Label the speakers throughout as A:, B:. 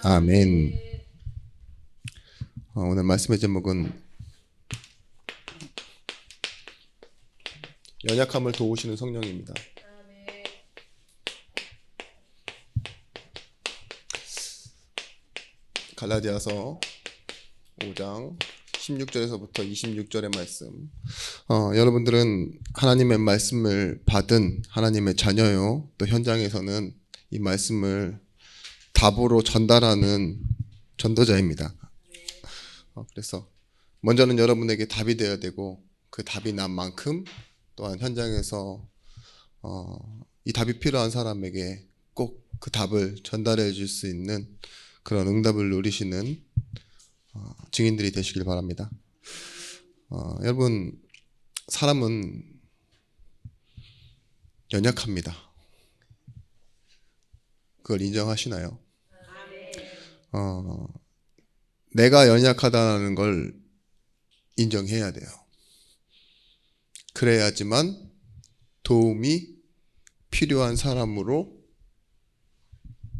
A: 아멘. 오늘 말씀의 제목은 연약함을 도우시는 성령입니다. 갈라디아서 5장 16절에서부터 26절의 말씀. 여러분들은 하나님의 말씀을 받은 하나님의 자녀요. 또 현장에서는 이 말씀을 답으로 전달하는 전도자입니다. 그래서 먼저는 여러분에게 답이 되어야 되고, 그 답이 난 만큼 또한 현장에서 이 답이 필요한 사람에게 꼭 그 답을 전달해 줄 수 있는 그런 응답을 누리시는 증인들이 되시길 바랍니다. 여러분, 사람은 연약합니다. 그걸 인정하시나요? 내가 연약하다는 걸 인정해야 돼요. 그래야지만 도움이 필요한 사람으로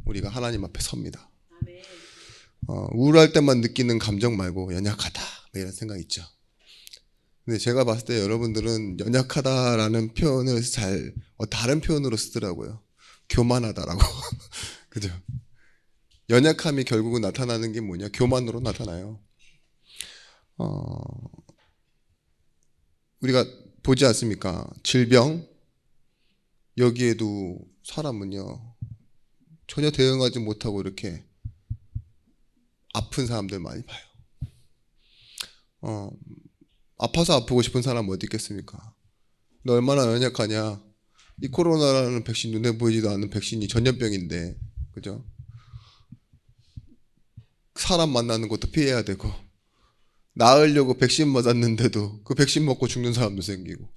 A: 우리가 하나님 앞에 섭니다. 우울할 때만 느끼는 감정 말고 연약하다 이런 생각 있죠. 근데 제가 봤을 때 여러분들은 연약하다라는 표현을 잘 다른 표현으로 쓰더라고요. 교만하다라고. 그죠? 연약함이 결국은 나타나는 게 뭐냐? 교만으로 나타나요. 우리가 보지 않습니까? 질병, 여기에도 사람은요 전혀 대응하지 못하고 이렇게 아픈 사람들 많이 봐요. 아파서 아프고 싶은 사람 어디 있겠습니까? 너 얼마나 연약하냐? 이 코로나라는 백신, 눈에 보이지도 않는 백신이 전염병인데, 그죠? 사람 만나는 것도 피해야 되고, 나으려고 백신 맞았는데도 그 백신 먹고 죽는 사람도 생기고,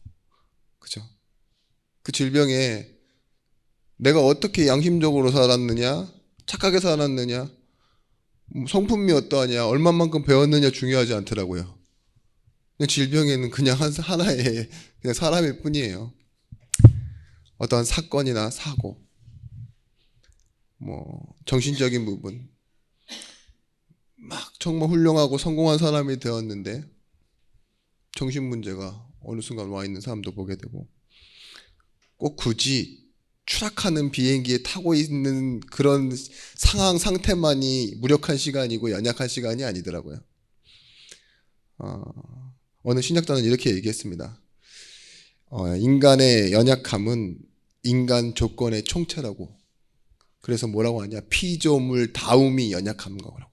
A: 그죠? 그 질병에 내가 어떻게 양심적으로 살았느냐, 착하게 살았느냐, 성품이 어떠하냐, 얼마만큼 배웠느냐 중요하지 않더라고요. 질병에는 그냥 하나의 그냥 사람일 뿐이에요. 어떠한 사건이나 사고, 정신적인 부분, 막 정말 훌륭하고 성공한 사람이 되었는데 정신 문제가 어느 순간 와 있는 사람도 보게 되고, 꼭 굳이 추락하는 비행기에 타고 있는 그런 상황 상태만이 무력한 시간이고 연약한 시간이 아니더라고요. 어느 신학자는 이렇게 얘기했습니다. 인간의 연약함은 인간 조건의 총체라고. 그래서 뭐라고 하냐? 피조물 다움이 연약한 거라고.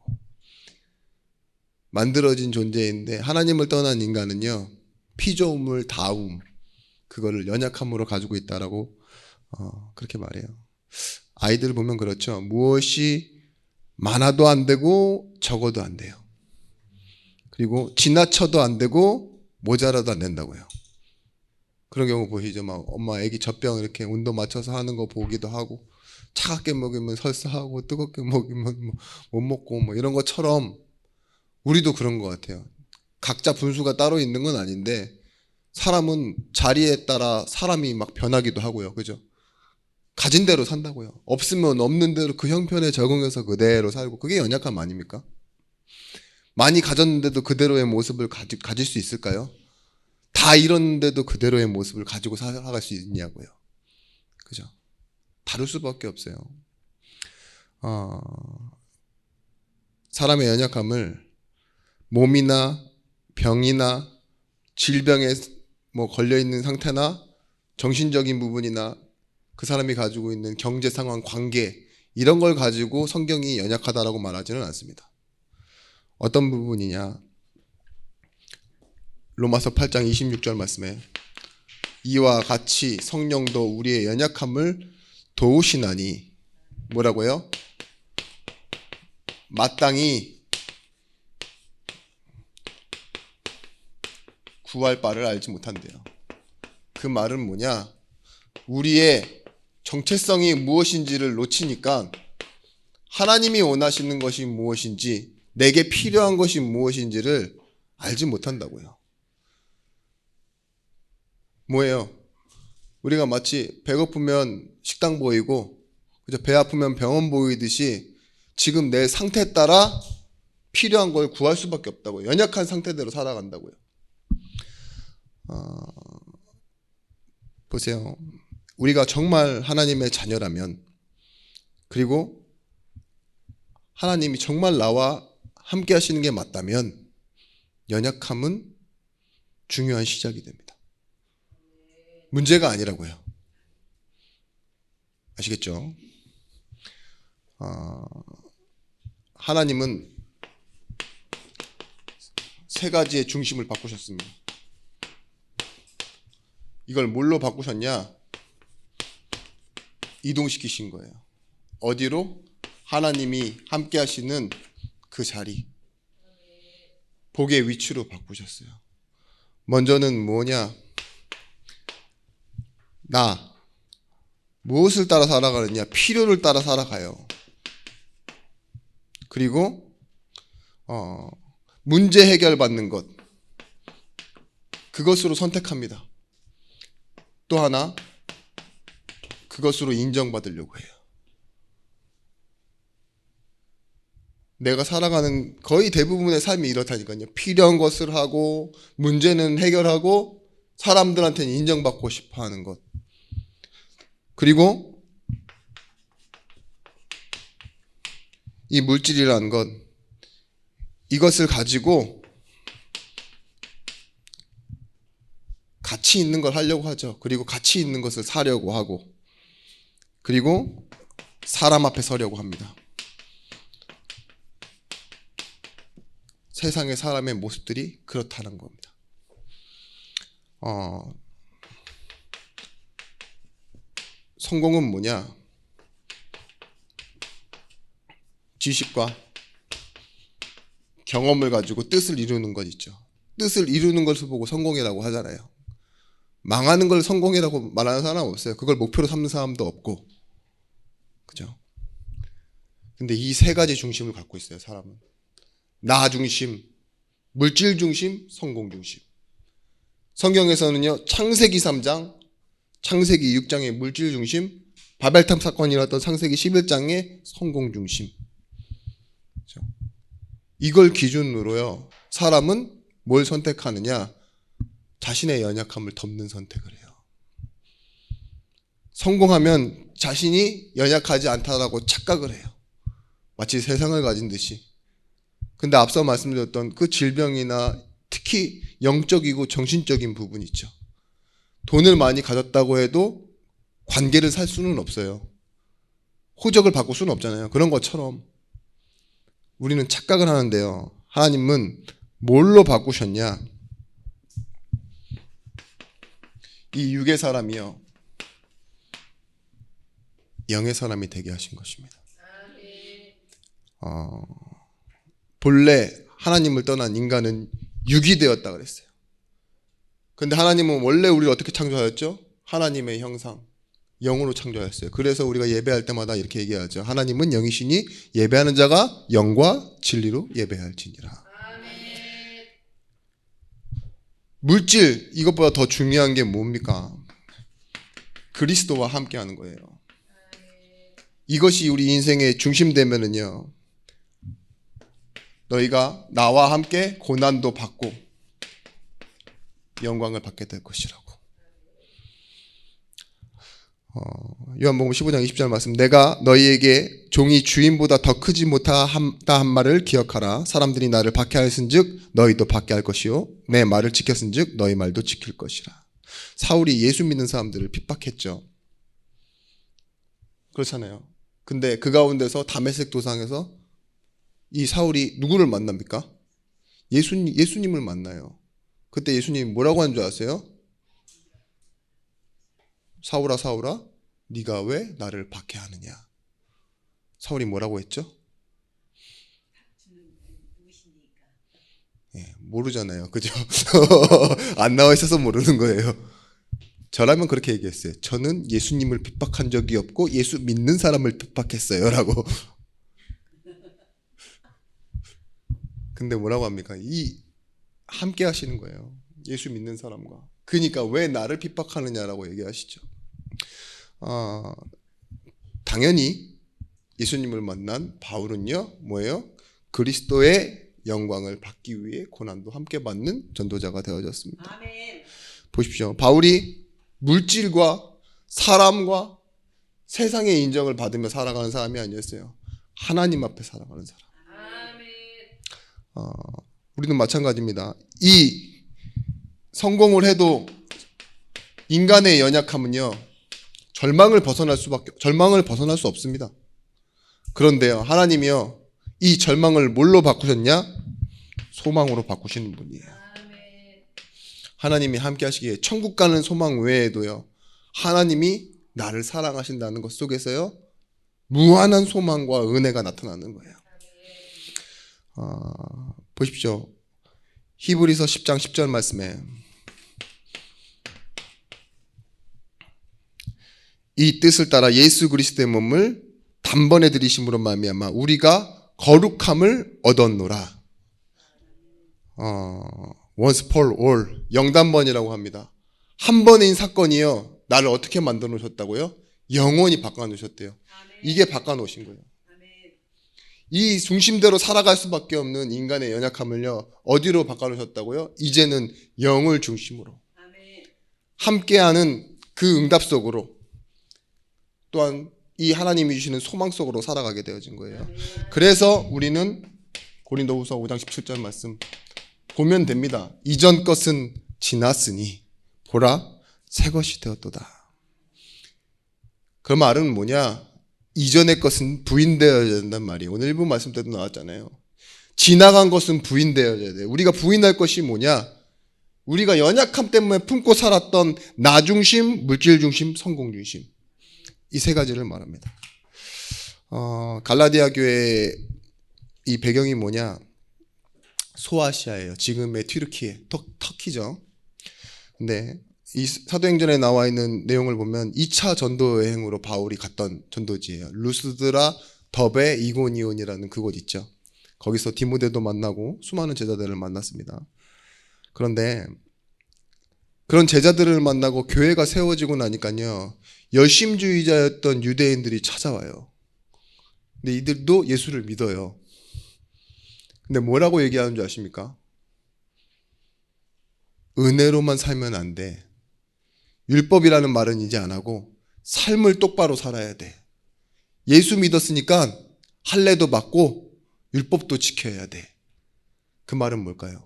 A: 만들어진 존재인데 하나님을 떠난 인간은요, 피조물 다움, 그거를 연약함으로 가지고 있다라고 그렇게 말해요. 아이들 보면 그렇죠. 무엇이 많아도 안 되고 적어도 안 돼요. 그리고 지나쳐도 안 되고 모자라도 안 된다고요. 그런 경우 보시죠. 막 엄마 애기 젖병 이렇게 온도 맞춰서 하는 거 보기도 하고, 차갑게 먹이면 설사하고 뜨겁게 먹이면 못 먹고 이런 것처럼 우리도 그런 것 같아요. 각자 분수가 따로 있는 건 아닌데 사람은 자리에 따라 사람이 막 변하기도 하고요. 그죠? 가진 대로 산다고요. 없으면 없는 대로 그 형편에 적응해서 그대로 살고, 그게 연약함 아닙니까? 많이 가졌는데도 그대로의 모습을 가질 수 있을까요? 다 잃었는데도 그대로의 모습을 가지고 살아갈 수 있냐고요. 그죠? 다를 수밖에 없어요. 사람의 연약함을 몸이나 병이나 질병에 걸려있는 상태나 정신적인 부분이나 그 사람이 가지고 있는 경제 상황, 관계, 이런 걸 가지고 성경이 연약하다라고 말하지는 않습니다. 어떤 부분이냐? 로마서 8장 26절 말씀에 이와 같이 성령도 우리의 연약함을 도우시나니, 뭐라고요? 마땅히 구할 바를 알지 못한대요. 그 말은 뭐냐? 우리의 정체성이 무엇인지를 놓치니까 하나님이 원하시는 것이 무엇인지, 내게 필요한 것이 무엇인지를 알지 못한다고요. 뭐예요? 우리가 마치 배고프면 식당 보이고, 배 아프면 병원 보이듯이 지금 내 상태에 따라 필요한 걸 구할 수밖에 없다고요. 연약한 상태대로 살아간다고요. 보세요. 우리가 정말 하나님의 자녀라면, 그리고 하나님이 정말 나와 함께 하시는 게 맞다면 연약함은 중요한 시작이 됩니다. 문제가 아니라고요. 아시겠죠? 하나님은 세 가지의 중심을 바꾸셨습니다. 이걸 뭘로 바꾸셨냐? 이동시키신 거예요. 어디로? 하나님이 함께 하시는 그 자리, 복의 위치로 바꾸셨어요. 먼저는 뭐냐? 나 무엇을 따라 살아가느냐? 필요를 따라 살아가요. 그리고 문제 해결받는 것, 그것으로 선택합니다. 또 하나, 그것으로 인정받으려고 해요. 내가 살아가는 거의 대부분의 삶이 이렇다니까요. 필요한 것을 하고 문제는 해결하고 사람들한테는 인정받고 싶어 하는 것. 그리고 이 물질이라는 것, 이것을 가지고 가치 있는 걸 하려고 하죠. 그리고 가치 있는 것을 사려고 하고, 그리고 사람 앞에 서려고 합니다. 세상의 사람의 모습들이 그렇다는 겁니다. 성공은 뭐냐? 지식과 경험을 가지고 뜻을 이루는 것 있죠. 뜻을 이루는 것을 보고 성공이라고 하잖아요. 망하는 걸 성공이라고 말하는 사람 없어요. 그걸 목표로 삼는 사람도 없고, 그죠? 근데 이 세 가지 중심을 갖고 있어요, 사람은. 나 중심, 물질 중심, 성공 중심. 성경에서는요, 창세기 3장, 창세기 6장의 물질 중심, 바벨탑 사건이 일어났던 창세기 11장의 성공 중심. 그렇죠? 이걸 기준으로요, 사람은 뭘 선택하느냐? 자신의 연약함을 덮는 선택을 해요. 성공하면 자신이 연약하지 않다라고 착각을 해요. 마치 세상을 가진 듯이. 근데 앞서 말씀드렸던 그 질병이나 특히 영적이고 정신적인 부분 있죠. 돈을 많이 가졌다고 해도 관계를 살 수는 없어요. 호적을 바꿀 수는 없잖아요. 그런 것처럼 우리는 착각을 하는데요. 하나님은 뭘로 바꾸셨냐? 이 육의 사람이요, 영의 사람이 되게 하신 것입니다. 본래 하나님을 떠난 인간은 육이 되었다 그랬어요. 근데 하나님은 원래 우리를 어떻게 창조하였죠? 하나님의 형상, 영으로 창조하였어요. 그래서 우리가 예배할 때마다 이렇게 얘기하죠. 하나님은 영이시니 예배하는 자가 영과 진리로 예배할지니라. 물질, 이것보다 더 중요한 게 뭡니까? 그리스도와 함께 하는 거예요. 이것이 우리 인생의 중심 되면은요, 너희가 나와 함께 고난도 받고 영광을 받게 될 것이라고. 요한복음 15장 20절 말씀, 내가 너희에게 종이 주인보다 더 크지 못하다 한 말을 기억하라. 사람들이 나를 박해하였은즉 너희도 박해할 것이요 내 말을 지켰은즉 너희 말도 지킬 것이라. 사울이 예수 믿는 사람들을 핍박했죠. 그렇잖아요. 근데 그 가운데서 다메섹 도상에서 이 사울이 누구를 만납니까? 예수님을 만나요. 그때 예수님이 뭐라고 한 줄 아세요? 사울아 사울아 네가 왜 나를 박해하느냐. 사울이 뭐라고 했죠? 모르잖아요. 그죠? 안 나와 있어서 모르는 거예요. 저라면 그렇게 얘기했어요. 저는 예수님을 핍박한 적이 없고 예수 믿는 사람을 핍박했어요 라고. 근데 뭐라고 합니까? 이 함께 하시는 거예요. 예수 믿는 사람과. 그러니까 왜 나를 핍박하느냐라고 얘기하시죠. 당연히 예수님을 만난 바울은요, 뭐예요? 그리스도의 영광을 받기 위해 고난도 함께 받는 전도자가 되어졌습니다.
B: 아멘.
A: 보십시오. 바울이 물질과 사람과 세상의 인정을 받으며 살아가는 사람이 아니었어요. 하나님 앞에 살아가는 사람.
B: 아멘.
A: 우리도 마찬가지입니다. 이 성공을 해도 인간의 연약함은요, 절망을 벗어날 수 없습니다. 그런데요, 하나님이요, 이 절망을 뭘로 바꾸셨냐? 소망으로 바꾸시는 분이에요.
B: 아멘.
A: 하나님이 함께 하시기에 천국 가는 소망 외에도요, 하나님이 나를 사랑하신다는 것 속에서요, 무한한 소망과 은혜가 나타나는 거예요. 보십시오. 히브리서 10장 10절 말씀에 이 뜻을 따라 예수 그리스도의 몸을 단번에 들이심으로 말미암아 우리가 거룩함을 얻었노라. once for all, 영단번이라고 합니다. 한 번인 사건이요, 나를 어떻게 만들어 놓으셨다고요? 영원히 바꿔 놓으셨대요. 이게 바꿔 놓으신 거예요. 이 중심대로 살아갈 수밖에 없는 인간의 연약함을요, 어디로 바꿔 놓으셨다고요? 이제는 영을 중심으로 함께하는 그 응답 속으로, 또한 이 하나님이 주시는 소망 속으로 살아가게 되어진 거예요. 그래서 우리는 고린도후서 5장 17절 말씀 보면 됩니다. 이전 것은 지났으니 보라 새 것이 되었도다. 그 말은 뭐냐? 이전의 것은 부인되어야 된단 말이에요. 오늘 1부 말씀 때도 나왔잖아요. 지나간 것은 부인되어야 돼. 우리가 부인할 것이 뭐냐? 우리가 연약함 때문에 품고 살았던 나 중심, 물질 중심, 성공 중심, 이 세 가지를 말합니다. 갈라디아 교회 이 배경이 뭐냐? 소아시아예요. 지금의 튀르키예, 터키죠. 근데 이 사도행전에 나와 있는 내용을 보면 2차 전도 여행으로 바울이 갔던 전도지예요. 루스드라, 더베, 이고니온이라는 그곳 있죠. 거기서 디모데도 만나고 수많은 제자들을 만났습니다. 그런데 그런 제자들을 만나고 교회가 세워지고 나니까요, 열심주의자였던 유대인들이 찾아와요. 근데 이들도 예수를 믿어요. 근데 뭐라고 얘기하는 줄 아십니까? 은혜로만 살면 안 돼. 율법이라는 말은 이제 안 하고 삶을 똑바로 살아야 돼. 예수 믿었으니까 할례도 받고 율법도 지켜야 돼. 그 말은 뭘까요?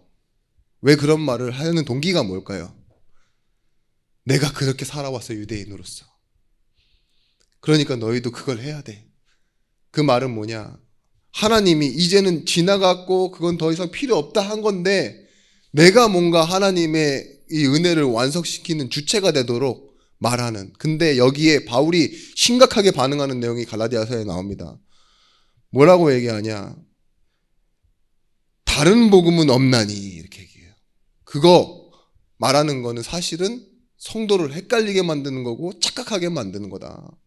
A: 왜 그런 말을 하는 동기가 뭘까요? 내가 그렇게 살아왔어, 유대인으로서. 그러니까 너희도 그걸 해야 돼. 그 말은 뭐냐? 하나님이 이제는 지나갔고 그건 더 이상 필요 없다 한 건데, 내가 뭔가 하나님의 이 은혜를 완성시키는 주체가 되도록 말하는. 근데 여기에 바울이 심각하게 반응하는 내용이 갈라디아서에 나옵니다. 뭐라고 얘기하냐? 다른 복음은 없나니, 이렇게 얘기해요. 그거 말하는 거는 사실은 성도를 헷갈리게 만드는 거고 착각하게 만드는 거다.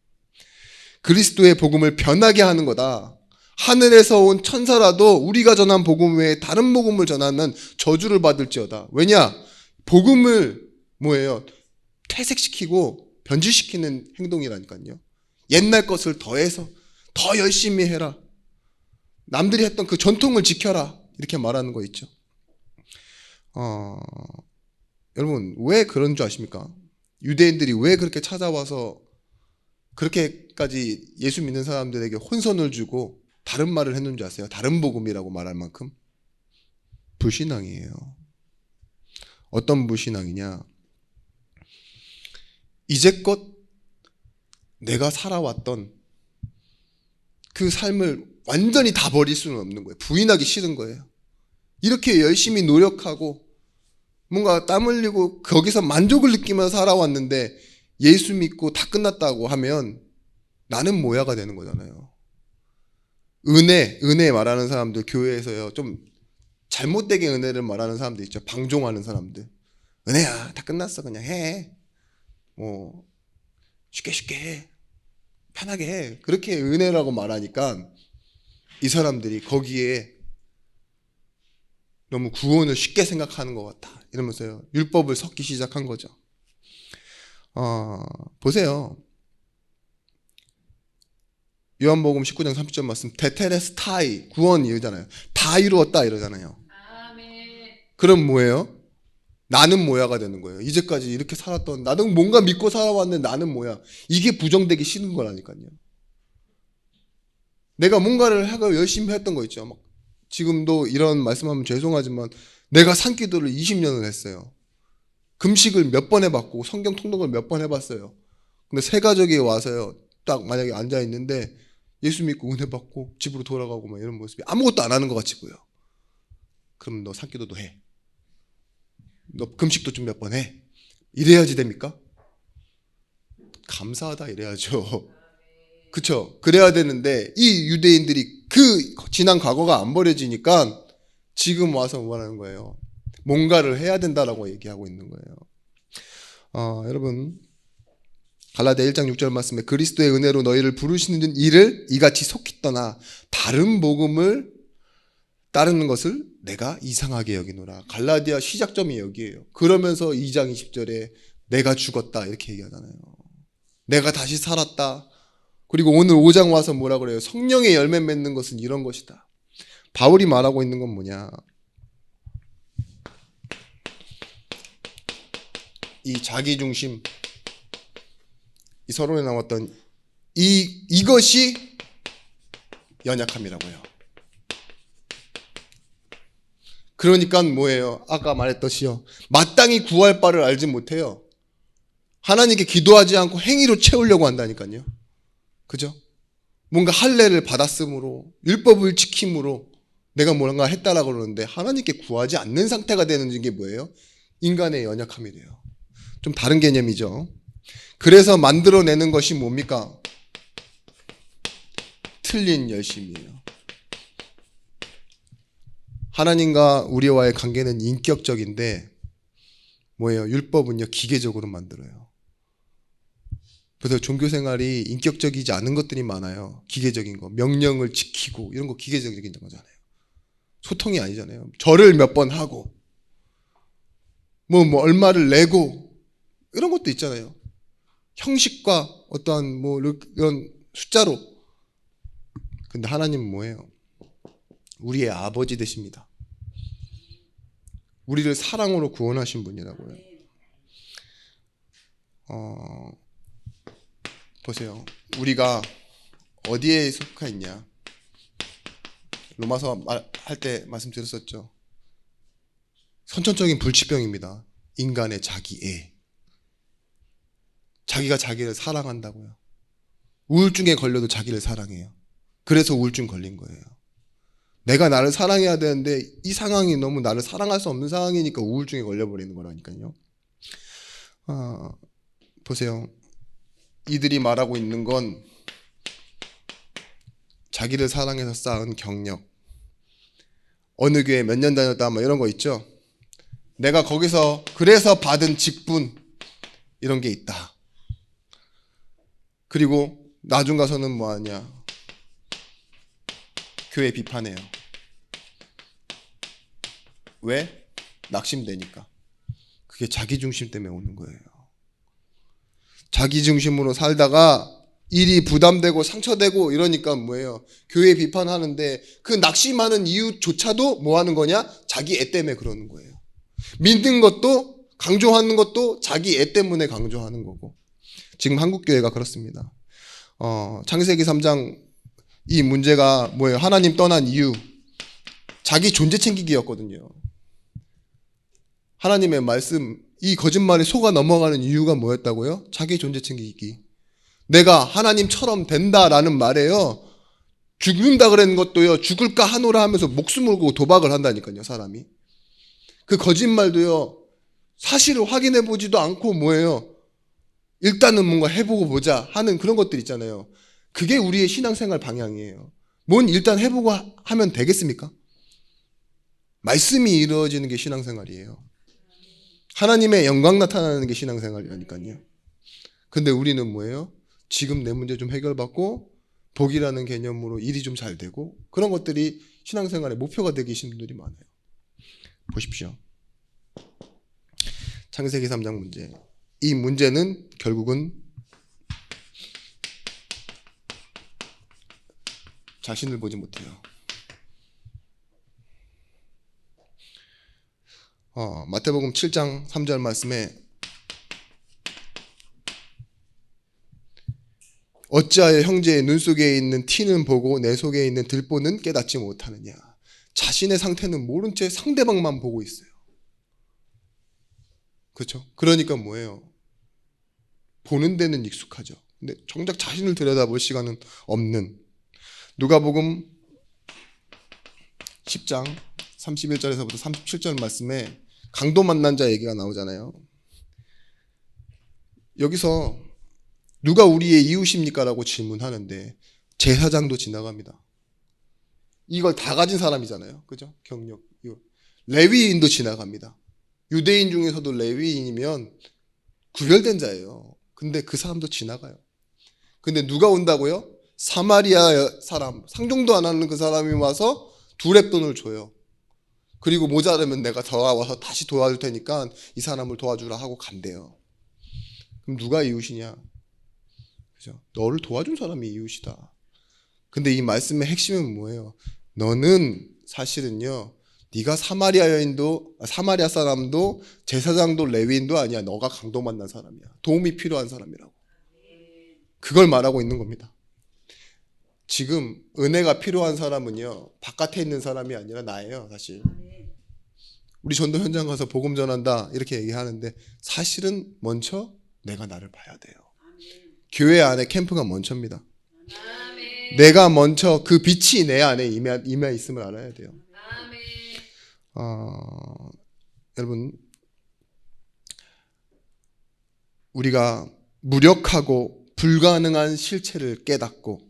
A: 그리스도의 복음을 변하게 하는 거다. 하늘에서 온 천사라도 우리가 전한 복음 외에 다른 복음을 전하면 저주를 받을지어다. 왜냐? 복음을 뭐예요? 퇴색시키고 변질시키는 행동이라니까요. 옛날 것을 더해서 더 열심히 해라. 남들이 했던 그 전통을 지켜라. 이렇게 말하는 거 있죠. 여러분, 왜 그런 줄 아십니까? 유대인들이 왜 그렇게 찾아와서 그렇게까지 예수 믿는 사람들에게 혼선을 주고 다른 말을 했는 줄 아세요? 다른 복음이라고 말할 만큼? 불신앙이에요. 어떤 불신앙이냐? 이제껏 내가 살아왔던 그 삶을 완전히 다 버릴 수는 없는 거예요. 부인하기 싫은 거예요. 이렇게 열심히 노력하고 뭔가 땀 흘리고 거기서 만족을 느끼면서 살아왔는데 예수 믿고 다 끝났다고 하면 나는 뭐야가 되는 거잖아요. 은혜 말하는 사람들, 교회에서요, 좀 잘못되게 은혜를 말하는 사람들 있죠. 방종하는 사람들. 은혜야, 다 끝났어, 그냥 해. 뭐 쉽게 해. 편하게 해. 그렇게 은혜라고 말하니까 이 사람들이 거기에 너무 구원을 쉽게 생각하는 것 같다, 이러면서요, 율법을 섞기 시작한 거죠. 보세요. 요한복음 19장 30절 말씀 테텔레스타이 구원 이러잖아요. 다 이루었다 이러잖아요. 그럼 뭐예요? 나는 뭐야가 되는 거예요. 이제까지 이렇게 살았던 나는 뭔가 믿고 살아왔는데 나는 뭐야. 이게 부정되기 싫은 거라니까요. 내가 뭔가를 하고 열심히 했던 거 있죠. 막 지금도 이런 말씀하면 죄송하지만 내가 산기도를 20년을 했어요. 금식을 몇 번 해봤고 성경 통독을 몇 번 해봤어요. 근데 새 가족이 와서요. 딱 만약에 앉아 있는데 예수 믿고 은혜 받고 집으로 돌아가고 막 이런 모습이 아무것도 안 하는 것 같이 보여. 그럼 너 산기도도 해. 너 금식도 좀 몇 번 해. 이래야지 됩니까? 감사하다 이래야죠. 그쵸? 그래야 되는데 이 유대인들이 그 지난 과거가 안 버려지니까 지금 와서 뭐라는 거예요? 뭔가를 해야 된다라고 얘기하고 있는 거예요. 여러분 갈라디아 1장 6절 말씀에 그리스도의 은혜로 너희를 부르시는 일을 이같이 속히 떠나 다른 복음을 따르는 것을 내가 이상하게 여기노라. 갈라디아 시작점이 여기에요. 그러면서 2장 20절에 내가 죽었다 이렇게 얘기하잖아요. 내가 다시 살았다. 그리고 오늘 5장 와서 뭐라 그래요? 성령의 열매 맺는 것은 이런 것이다. 바울이 말하고 있는 건 뭐냐? 이 자기중심, 이 서론에 나왔던 이것이 연약함이라고요. 그러니까 뭐예요? 아까 말했듯이요. 마땅히 구할 바를 알지 못해요. 하나님께 기도하지 않고 행위로 채우려고 한다니까요. 그죠? 뭔가 할례를 받았으므로 율법을 지킴으로 내가 뭔가 했다라고 그러는데 하나님께 구하지 않는 상태가 되는 게 뭐예요? 인간의 연약함이래요. 좀 다른 개념이죠. 그래서 만들어내는 것이 뭡니까? 틀린 열심이에요. 하나님과 우리와의 관계는 인격적인데 뭐예요? 율법은요 기계적으로 만들어요. 그래서 종교생활이 인격적이지 않은 것들이 많아요. 기계적인 거, 명령을 지키고 이런 거 기계적인 거잖아요. 소통이 아니잖아요. 절을 몇 번 하고 뭐 얼마를 내고 이런 것도 있잖아요. 형식과 어떠한 뭐 이런 숫자로. 근데 하나님은 뭐예요? 우리의 아버지 되십니다. 우리를 사랑으로 구원하신 분이라고요. 보세요. 우리가 어디에 속해 있냐? 로마서 할 때 말씀드렸었죠. 선천적인 불치병입니다. 인간의 자기애. 자기가 자기를 사랑한다고요. 우울증에 걸려도 자기를 사랑해요. 그래서 우울증 걸린 거예요. 내가 나를 사랑해야 되는데 이 상황이 너무 나를 사랑할 수 없는 상황이니까 우울증에 걸려버리는 거라니까요. 보세요. 이들이 말하고 있는 건 자기를 사랑해서 쌓은 경력, 어느 교회 몇 년 다녔다 뭐 이런 거 있죠. 내가 거기서 그래서 받은 직분 이런 게 있다. 그리고 나중 가서는 뭐 하냐? 교회 비판해요. 왜? 낙심되니까. 그게 자기중심 때문에 오는 거예요. 자기중심으로 살다가 일이 부담되고 상처되고 이러니까 뭐예요? 교회 비판하는데 그 낙심하는 이유조차도 뭐 하는 거냐? 자기 애 때문에 그러는 거예요. 믿는 것도 강조하는 것도 자기 애 때문에 강조하는 거고. 지금 한국교회가 그렇습니다. 창세기 3장 이 문제가 뭐예요? 하나님 떠난 이유. 자기 존재 챙기기였거든요. 하나님의 말씀, 이 거짓말에 속아 넘어가는 이유가 뭐였다고요? 자기 존재 챙기기. 내가 하나님처럼 된다라는 말에요. 죽는다 그랬는 것도요. 죽을까 하노라 하면서 목숨을 걸고 도박을 한다니까요. 사람이. 그 거짓말도요. 사실을 확인해 보지도 않고 뭐예요? 일단은 뭔가 해보고 보자 하는 그런 것들 있잖아요. 그게 우리의 신앙생활 방향이에요. 뭔 일단 해보고 하면 되겠습니까? 말씀이 이루어지는 게 신앙생활이에요. 하나님의 영광 나타나는 게 신앙생활이라니까요. 근데 우리는 뭐예요? 지금 내 문제 좀 해결받고 복이라는 개념으로 일이 좀 잘 되고 그런 것들이 신앙생활의 목표가 되기 계신 분들이 많아요. 보십시오. 창세기 3장 문제. 이 문제는 결국은 자신을 보지 못해요. 마태복음 7장 3절 말씀에 어찌하여 형제의 눈 속에 있는 티는 보고 내 속에 있는 들보는 깨닫지 못하느냐. 자신의 상태는 모른 채 상대방만 보고 있어요. 그렇죠? 그러니까 뭐예요? 보는 데는 익숙하죠. 근데 정작 자신을 들여다볼 시간은 없는. 누가복음 10장 31절에서부터 37절 말씀에 강도 만난 자 얘기가 나오잖아요. 여기서 누가 우리의 이웃입니까? 라고 질문하는데 제사장도 지나갑니다. 이걸 다 가진 사람이잖아요. 그죠? 경력. 레위인도 지나갑니다. 유대인 중에서도 레위인이면 구별된 자예요. 근데 그 사람도 지나가요. 근데 누가 온다고요? 사마리아 사람, 상종도 안 하는 그 사람이 와서 2렙돈을 줘요. 그리고 모자라면 내가 돌아와서 다시 도와줄 테니까 이 사람을 도와주라 하고 간대요. 그럼 누가 이웃이냐? 그죠? 너를 도와준 사람이 이웃이다. 근데 이 말씀의 핵심은 뭐예요? 너는 사실은요, 네가 사마리아 사람도 제사장도 레위인도 아니야. 너가 강도 만난 사람이야. 도움이 필요한 사람이라고. 그걸 말하고 있는 겁니다. 지금 은혜가 필요한 사람은요, 바깥에 있는 사람이 아니라 나예요. 사실 우리 전도 현장 가서 복음 전한다 이렇게 얘기하는데 사실은 먼저 내가 나를 봐야 돼요. 교회 안에 캠프가 먼저입니다. 내가 먼저 그 빛이 내 안에 임해 있음을 알아야 돼요. 여러분, 우리가 무력하고 불가능한 실체를 깨닫고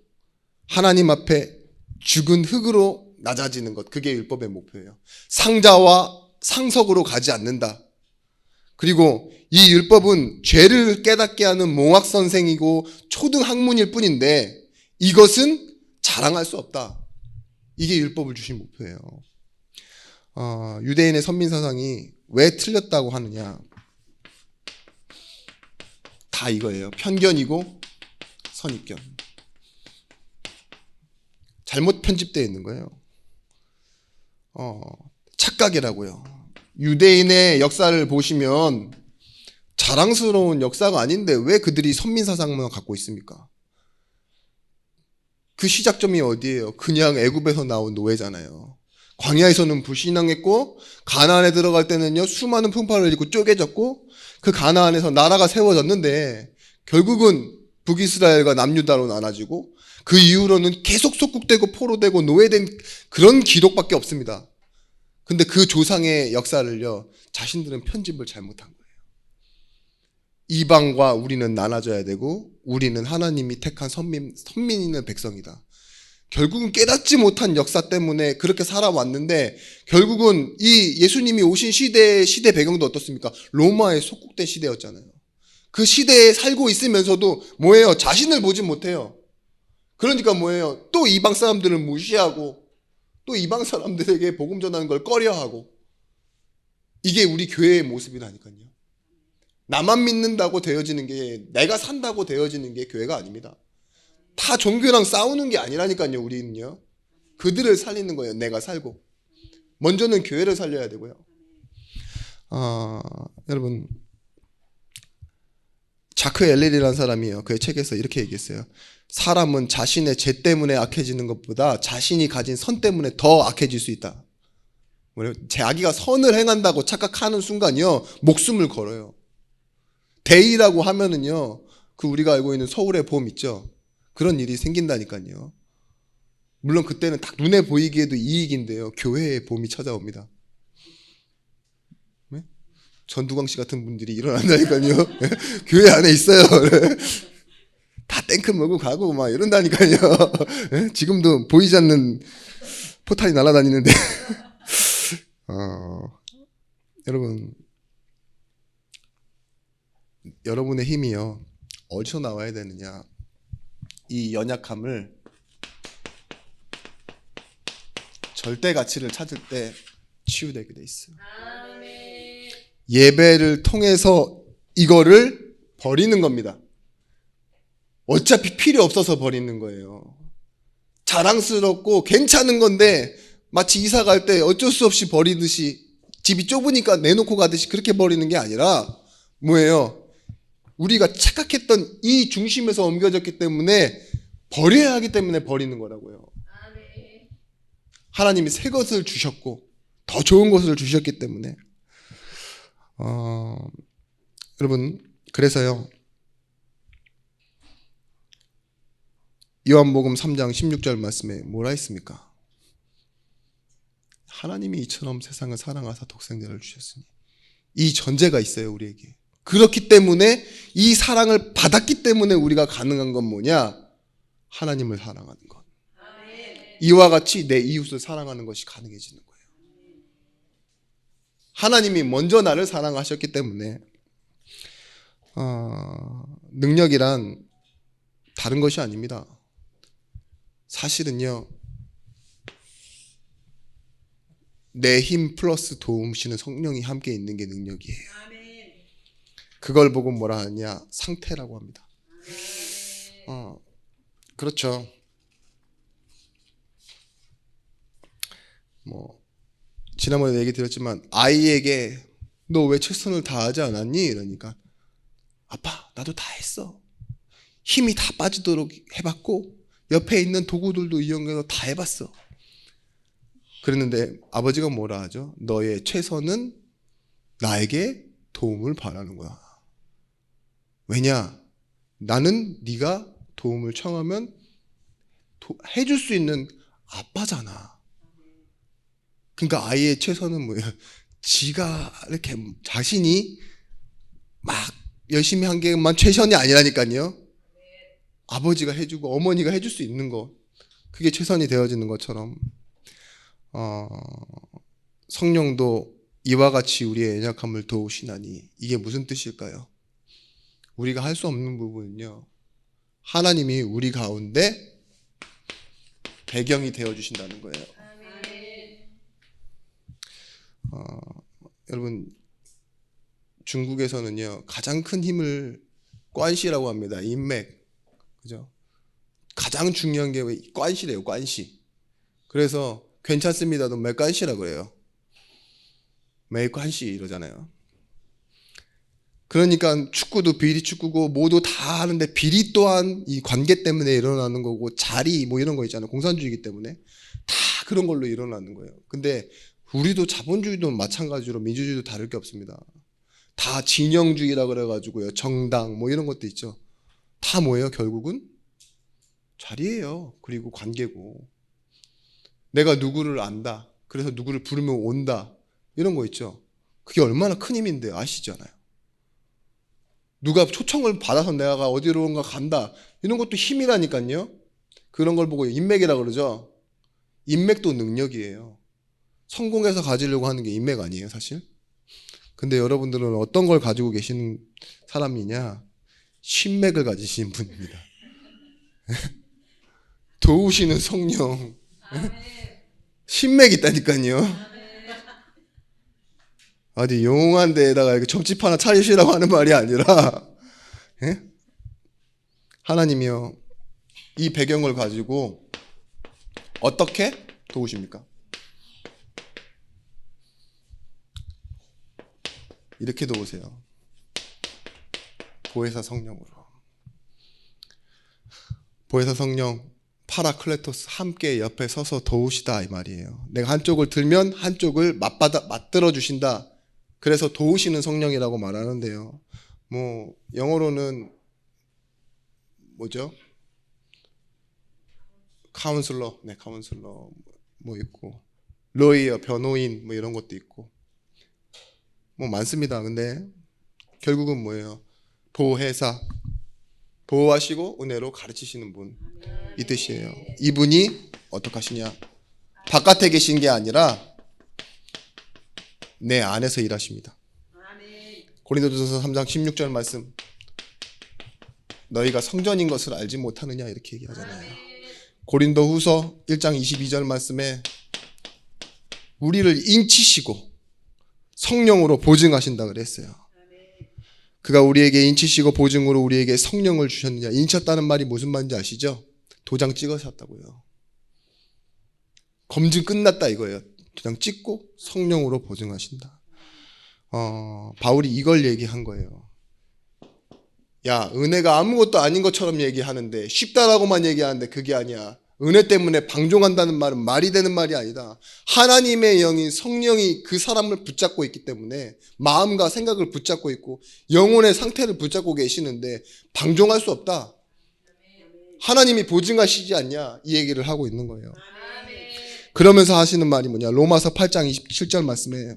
A: 하나님 앞에 죽은 흙으로 낮아지는 것, 그게 율법의 목표예요. 상자와 상석으로 가지 않는다. 그리고 이 율법은 죄를 깨닫게 하는 몽학선생이고 초등학문일 뿐인데 이것은 자랑할 수 없다. 이게 율법을 주신 목표예요. 유대인의 선민사상이 왜 틀렸다고 하느냐. 다 이거예요. 편견이고 선입견. 잘못 편집되어 있는 거예요. 착각이라고요. 유대인의 역사를 보시면 자랑스러운 역사가 아닌데 왜 그들이 선민사상만 갖고 있습니까? 그 시작점이 어디예요? 그냥 애굽에서 나온 노예잖아요. 광야에서는 불신앙했고 가나안에 들어갈 때는요 수많은 풍파를 입고 쪼개졌고 그 가나안에서 나라가 세워졌는데 결국은 북이스라엘과 남유다로 나눠지고 그 이후로는 계속 속국되고 포로되고 노예된 그런 기록밖에 없습니다. 근데 그 조상의 역사를요 자신들은 편집을 잘못한 거예요. 이방과 우리는 나눠져야 되고 우리는 하나님이 택한 선민이는 백성이다. 결국은 깨닫지 못한 역사 때문에 그렇게 살아왔는데 결국은 이 예수님이 오신 시대 배경도 어떻습니까? 로마의 속국된 시대였잖아요. 그 시대에 살고 있으면서도 뭐예요? 자신을 보지 못해요. 그러니까 뭐예요? 또 이방 사람들을 무시하고 또 이방 사람들에게 복음 전하는 걸 꺼려하고 이게 우리 교회의 모습이라니까요. 나만 믿는다고 되어지는 게 내가 산다고 되어지는 게 교회가 아닙니다. 다 종교랑 싸우는 게 아니라니까요. 우리는요. 그들을 살리는 거예요. 내가 살고. 먼저는 교회를 살려야 되고요. 여러분 자크 엘렐이라는 사람이에요. 그의 책에서 이렇게 얘기했어요. 사람은 자신의 죄 때문에 악해지는 것보다 자신이 가진 선 때문에 더 악해질 수 있다. 자기가 선을 행한다고 착각하는 순간이요 목숨을 걸어요. 대의라고 하면은요 그 우리가 알고 있는 서울의 봄 있죠. 그런 일이 생긴다니까요. 물론 그때는 딱 눈에 보이기에도 이익인데요. 교회의 봄이 찾아옵니다. 네? 전두광 씨 같은 분들이 일어난다니까요. 교회 안에 있어요. 다 탱크 몰고 가고 막 이런다니까요. 지금도 보이지 않는 포탄이 날아다니는데 여러분 여러분의 힘이요 어디서 나와야 되느냐. 이 연약함을 절대 가치를 찾을 때 치유되게 돼 있어요. 예배를 통해서 이거를 버리는 겁니다. 어차피 필요 없어서 버리는 거예요. 자랑스럽고 괜찮은 건데 마치 이사 갈 때 어쩔 수 없이 버리듯이 집이 좁으니까 내놓고 가듯이 그렇게 버리는 게 아니라 뭐예요? 우리가 착각했던 이 중심에서 옮겨졌기 때문에 버려야 하기 때문에 버리는 거라고요. 하나님이 새 것을 주셨고 더 좋은 것을 주셨기 때문에 여러분 그래서요 요한복음 3장 16절 말씀에 뭐라 했습니까? 하나님이 이처럼 세상을 사랑하사 독생자를 주셨으니 이 전제가 있어요 우리에게. 그렇기 때문에 이 사랑을 받았기 때문에 우리가 가능한 건 뭐냐? 하나님을 사랑하는 것. 이와 같이 내 이웃을 사랑하는 것이 가능해지는 거예요. 하나님이 먼저 나를 사랑하셨기 때문에 능력이란 다른 것이 아닙니다. 사실은요 내 힘 플러스 도움시는 성령이 함께 있는 게 능력이에요. 그걸 보고 뭐라 하냐? 상태라고 합니다. 그렇죠. 지난번에 얘기 드렸지만 아이에게 너 왜 최선을 다하지 않았니? 이러니까 아빠 나도 다 했어. 힘이 다 빠지도록 해봤고 옆에 있는 도구들도 이용해서 다 해봤어. 그랬는데 아버지가 뭐라 하죠? 너의 최선은 나에게 도움을 바라는 거야. 왜냐? 나는 네가 도움을 청하면 해줄 수 있는 아빠잖아. 그러니까 아이의 최선은 뭐예요? 지가 이렇게 자신이 막 열심히 한 게만 최선이 아니라니까요. 아버지가 해주고 어머니가 해줄 수 있는 것, 그게 최선이 되어지는 것처럼 성령도 이와 같이 우리의 연약함을 도우시나니 이게 무슨 뜻일까요? 우리가 할 수 없는 부분은요 하나님이 우리 가운데 배경이 되어주신다는 거예요. 여러분 중국에서는요 가장 큰 힘을 관시라고 합니다. 인맥. 그죠? 가장 중요한 게 관시래요. 관시. 그래서 괜찮습니다도 맥관시라고 그래요. 맥관시 이러잖아요. 그러니까 축구도 비리 축구고 모두 다 하는데 비리 또한 이 관계 때문에 일어나는 거고 자리 뭐 이런 거 있잖아요. 공산주의이기 때문에 다 그런 걸로 일어나는 거예요. 근데 우리도 자본주의도 마찬가지로 민주주의도 다를 게 없습니다. 다 진영주의라 그래가지고요. 정당 뭐 이런 것도 있죠. 다 뭐예요? 결국은 자리예요. 그리고 관계고. 내가 누구를 안다. 그래서 누구를 부르면 온다. 이런 거 있죠. 그게 얼마나 큰 힘인데 아시잖아요. 누가 초청을 받아서 내가 어디론가 간다. 이런 것도 힘이라니까요. 그런 걸 보고 인맥이라 그러죠. 인맥도 능력이에요. 성공해서 가지려고 하는 게 인맥 아니에요, 사실. 근데 여러분들은 어떤 걸 가지고 계시는 사람이냐? 신맥을 가지신 분입니다. 도우시는 성령. 신맥이 있다니까요. 어디 용한 데에다가 이렇게 점집 하나 차리시라고 하는 말이 아니라 하나님이요 이 배경을 가지고 어떻게 도우십니까? 이렇게 도우세요. 보혜사 성령으로. 보혜사 성령 파라클레토스 함께 옆에 서서 도우시다 이 말이에요. 내가 한쪽을 들면 한쪽을 맞들어 주신다. 그래서 도우시는 성령이라고 말하는데요. 뭐 영어로는 뭐죠? 카운슬러, 네 카운슬러 뭐 있고 로이어 변호인 뭐 이런 것도 있고 뭐 많습니다. 근데 결국은 뭐예요? 보혜사 보호하시고 은혜로 가르치시는 분 이 뜻이에요. 이분이 어떻게 하시냐? 바깥에 계신 게 아니라 내 안에서 일하십니다. 고린도전서 3장 16절 말씀 너희가 성전인 것을 알지 못하느냐 이렇게 얘기하잖아요. 고린도후서 1장 22절 말씀에 우리를 인치시고 성령으로 보증하신다 그랬어요. 그가 우리에게 인치시고 보증으로 우리에게 성령을 주셨느냐. 인쳤다는 말이 무슨 말인지 아시죠? 도장 찍으셨다고요. 검증 끝났다 이거예요. 그냥 찍고 성령으로 보증하신다. 바울이 이걸 얘기한 거예요. 야, 은혜가 아무것도 아닌 것처럼 얘기하는데, 쉽다라고만 얘기하는데 그게 아니야. 은혜 때문에 방종한다는 말은 말이 되는 말이 아니다. 하나님의 영인 성령이 그 사람을 붙잡고 있기 때문에, 마음과 생각을 붙잡고 있고 영혼의 상태를 붙잡고 계시는데 방종할 수 없다. 하나님이 보증하시지 않냐, 이 얘기를 하고 있는 거예요. 그러면서 하시는 말이 뭐냐, 로마서 8장 27절 말씀에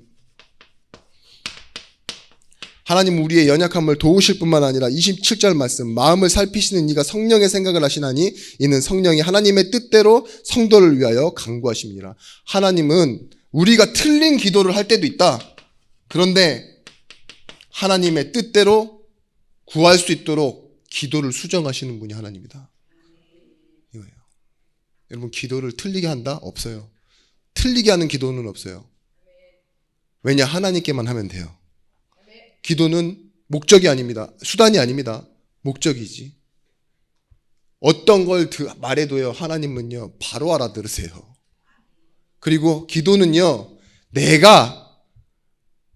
A: 하나님 우리의 연약함을 도우실 뿐만 아니라 27절 말씀, 마음을 살피시는 이가 성령의 생각을 하시나니 이는 성령이 하나님의 뜻대로 성도를 위하여 간구하십니다. 하나님은 우리가 틀린 기도를 할 때도 있다. 그런데 하나님의 뜻대로 구할 수 있도록 기도를 수정하시는 분이 하나님이다. 이거예요. 여러분, 기도를 틀리게 한다? 없어요. 틀리게 하는 기도는 없어요. 왜냐? 하나님께만 하면 돼요. 기도는 목적이 아닙니다. 수단이 아닙니다. 목적이지. 어떤 걸 말해도요, 하나님은요 바로 알아들으세요. 그리고 기도는요, 내가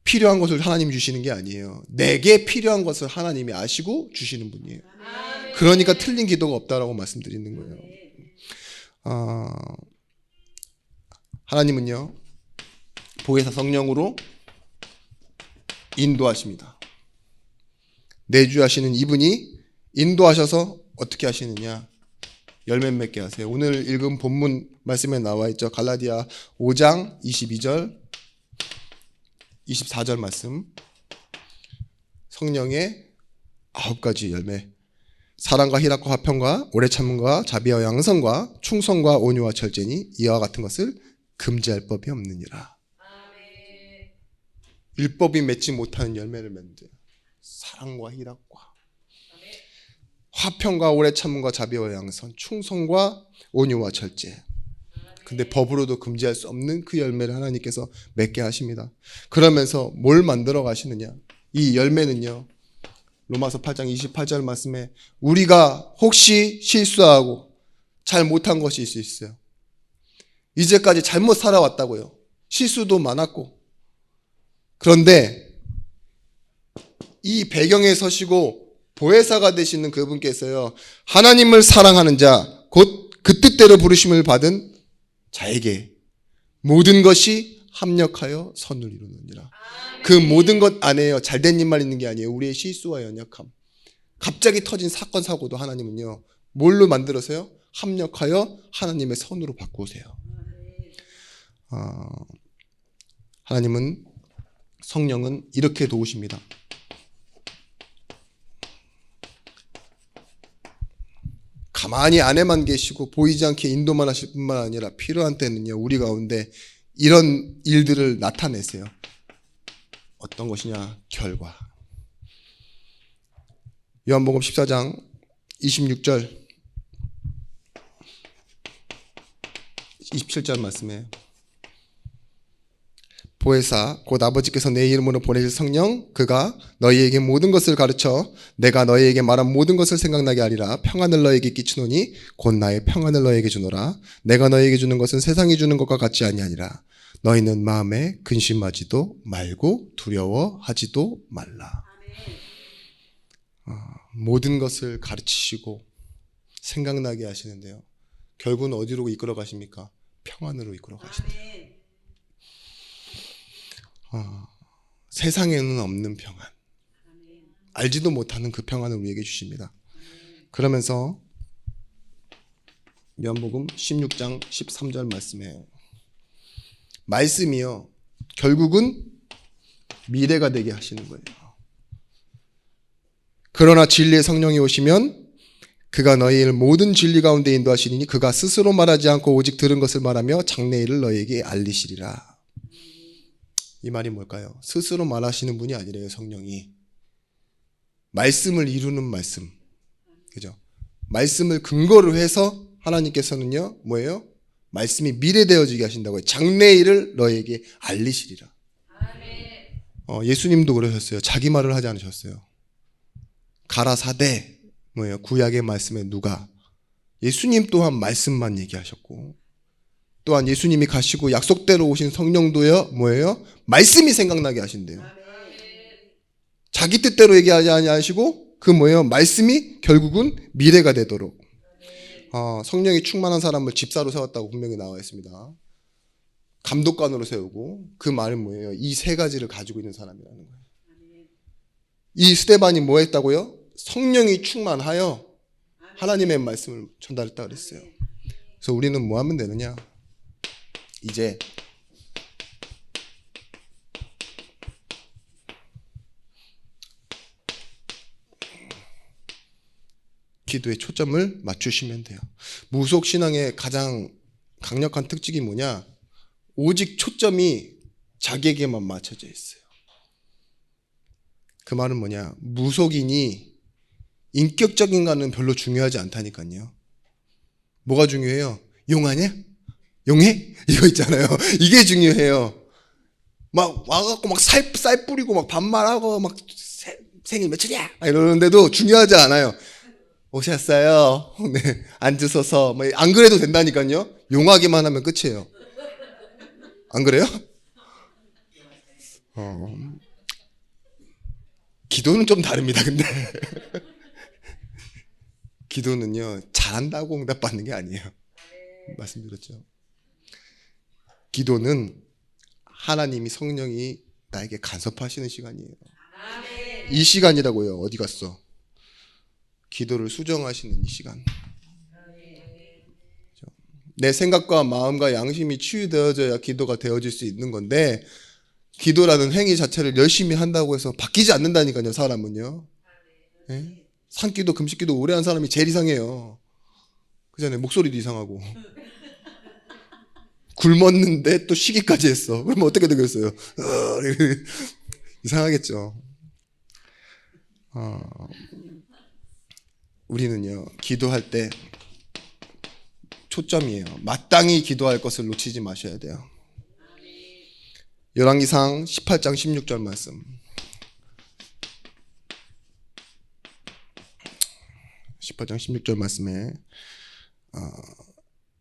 A: 필요한 것을 하나님이 주시는 게 아니에요. 내게 필요한 것을 하나님이 아시고 주시는 분이에요. 그러니까 틀린 기도가 없다라고 말씀드리는 거예요. 하나님은요 보혜사 성령으로 인도하십니다. 내주하시는 이분이 인도하셔서 어떻게 하시느냐, 열매 맺게 하세요. 오늘 읽은 본문 말씀에 나와 있죠. 갈라디아 5장 22절 24절 말씀. 성령의 9가지 열매, 사랑과 희락과 화평과 오래 참음과 자비와 양선과 충성과 온유와 절제니 이와 같은 것을 금지할 법이 없느니라. 율법이 맺지 못하는 열매를 맺는데, 사랑과 희락과 화평과 오래 참음과 자비와 양선, 충성과 온유와 절제. 근데 법으로도 금지할 수 없는 그 열매를 하나님께서 맺게 하십니다. 그러면서 뭘 만들어 가시느냐, 이 열매는요, 로마서 8장 28절 말씀에 우리가 혹시 실수하고 잘못한 것이 있을 수 있어요. 이제까지 잘못 살아왔다고요. 실수도 많았고. 그런데 이 배경에 서시고 보혜사가 되시는 그분께서요, 하나님을 사랑하는 자, 곧 그 뜻대로 부르심을 받은 자에게 모든 것이 합력하여 선을 이루느니라. 그 모든 것 안에요, 잘된 일만 있는 게 아니에요. 우리의 실수와 연약함, 갑자기 터진 사건 사고도 하나님은요 뭘로 만들어서요? 합력하여 하나님의 선으로 바꾸세요. 하나님은, 성령은 이렇게 도우십니다. 가만히 안에만 계시고 보이지 않게 인도만 하실 뿐만 아니라 필요한 때는요, 우리 가운데 이런 일들을 나타내세요. 어떤 것이냐? 결과. 요한복음 14장 26절 27절 말씀에 보혜사 곧 아버지께서 내 이름으로 보내실 성령, 그가 너희에게 모든 것을 가르쳐 내가 너희에게 말한 모든 것을 생각나게 하리라. 평안을 너희에게 끼치노니 곧 나의 평안을 너희에게 주노라. 내가 너희에게 주는 것은 세상이 주는 것과 같지 아니하니라. 너희는 마음에 근심하지도 말고 두려워하지도 말라. 모든 것을 가르치시고 생각나게 하시는데요, 결국은 어디로 이끌어 가십니까? 평안으로 이끌어 가신다. 세상에는 없는 평안, 알지도 못하는 그 평안을 우리에게 주십니다. 그러면서 요한복음 16장 13절 말씀에 말씀이요, 결국은 미래가 되게 하시는 거예요. 그러나 진리의 성령이 오시면 그가 너희를 모든 진리 가운데 인도하시리니 그가 스스로 말하지 않고 오직 들은 것을 말하며 장래일을 너희에게 알리시리라. 이 말이 뭘까요? 스스로 말하시는 분이 아니래요. 성령이 말씀을 이루는 말씀, 그죠? 말씀을 근거로 해서 하나님께서는요 뭐예요? 말씀이 미래되어지게 하신다고요. 장래일을 너에게 알리시리라. 예수님도 그러셨어요. 자기 말을 하지 않으셨어요. 가라사대 뭐예요? 구약의 말씀에 누가, 예수님 또한 말씀만 얘기하셨고, 또한 예수님이 가시고 약속대로 오신 성령도요 뭐예요? 말씀이 생각나게 하신대요. 자기 뜻대로 얘기하지 아니하시고 그 뭐예요? 말씀이 결국은 미래가 되도록. 성령이 충만한 사람을 집사로 세웠다고 분명히 나와 있습니다. 감독관으로 세우고 그 말은 뭐예요? 이 세 가지를 가지고 있는 사람이라는 거예요. 이 스데반이 뭐 했다고요? 성령이 충만하여 하나님의 말씀을 전달했다 그랬어요. 그래서 우리는 뭐 하면 되느냐? 이제 기도에 초점을 맞추시면 돼요. 무속신앙의 가장 강력한 특징이 뭐냐? 오직 초점이 자기에게만 맞춰져 있어요. 그 말은 뭐냐? 무속인이 인격적인 거는 별로 중요하지 않다니까요. 뭐가 중요해요? 용하냐? 용해? 이거 있잖아요. 이게 중요해요. 막 와갖고 막 쌀 뿌리고 막 반말하고 막 생일 며칠이야 이러는데도 중요하지 않아요. 오셨어요. 네, 앉으셔서 안 그래도 된다니까요. 용하기만 하면 끝이에요. 안 그래요? 기도는 좀 다릅니다. 근데 기도는요 잘한다고 응답받는 게 아니에요. 말씀드렸죠. 기도는 하나님이 성령이 나에게 간섭하시는 시간이에요. 이 시간이라고요. 어디 갔어? 기도를 수정하시는 이 시간. 내 생각과 마음과 양심이 치유되어져야 기도가 되어질 수 있는 건데 기도라는 행위 자체를 열심히 한다고 해서 바뀌지 않는다니까요. 사람은요. 네? 산기도 금식기도 오래 한 사람이 제일 이상해요. 그잖아요. 목소리도 이상하고 굶었는데 또 쉬기까지 했어. 그러면 어떻게 되겠어요? 이상하겠죠. 우리는요 기도할 때 초점이에요. 마땅히 기도할 것을 놓치지 마셔야 돼요. 열왕기상 18장 16절 말씀. 18장 16절 말씀에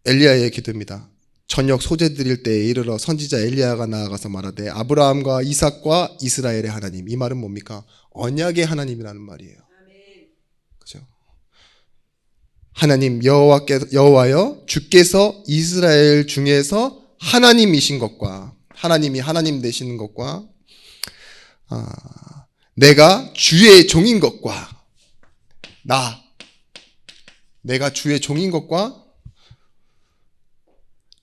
A: 엘리야의 기도입니다. 저녁 소재 드릴 때에 이르러 선지자 엘리야가 나아가서 말하되 아브라함과 이삭과 이스라엘의 하나님. 이 말은 뭡니까? 언약의 하나님이라는 말이에요. 그죠? 하나님 여호와여 주께서 이스라엘 중에서 하나님이신 것과 하나님이 하나님 되시는 것과 내가 주의 종인 것과 내가 주의 종인 것과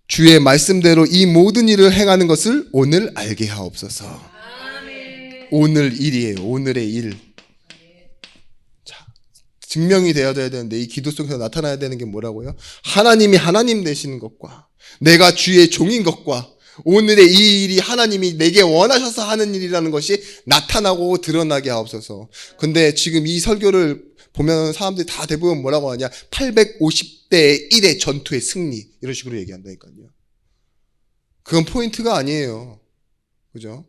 A: 주의 말씀대로 이 모든 일을 행하는 것을 오늘 알게 하옵소서. 아멘. 오늘 일이에요. 오늘의 일. 자, 증명이 되어야 되는데 이 기도 속에서 나타나야 되는 게 뭐라고요? 하나님이 하나님 되시는 것과 내가 주의 종인 것과 오늘의 이 일이 하나님이 내게 원하셔서 하는 일이라는 것이 나타나고 드러나게 하옵소서. 근데 지금 이 설교를 보면 사람들이 다 대부분 뭐라고 하냐? 850대 1의 전투의 승리 이런 식으로 얘기한다니까요. 그건 포인트가 아니에요. 그죠?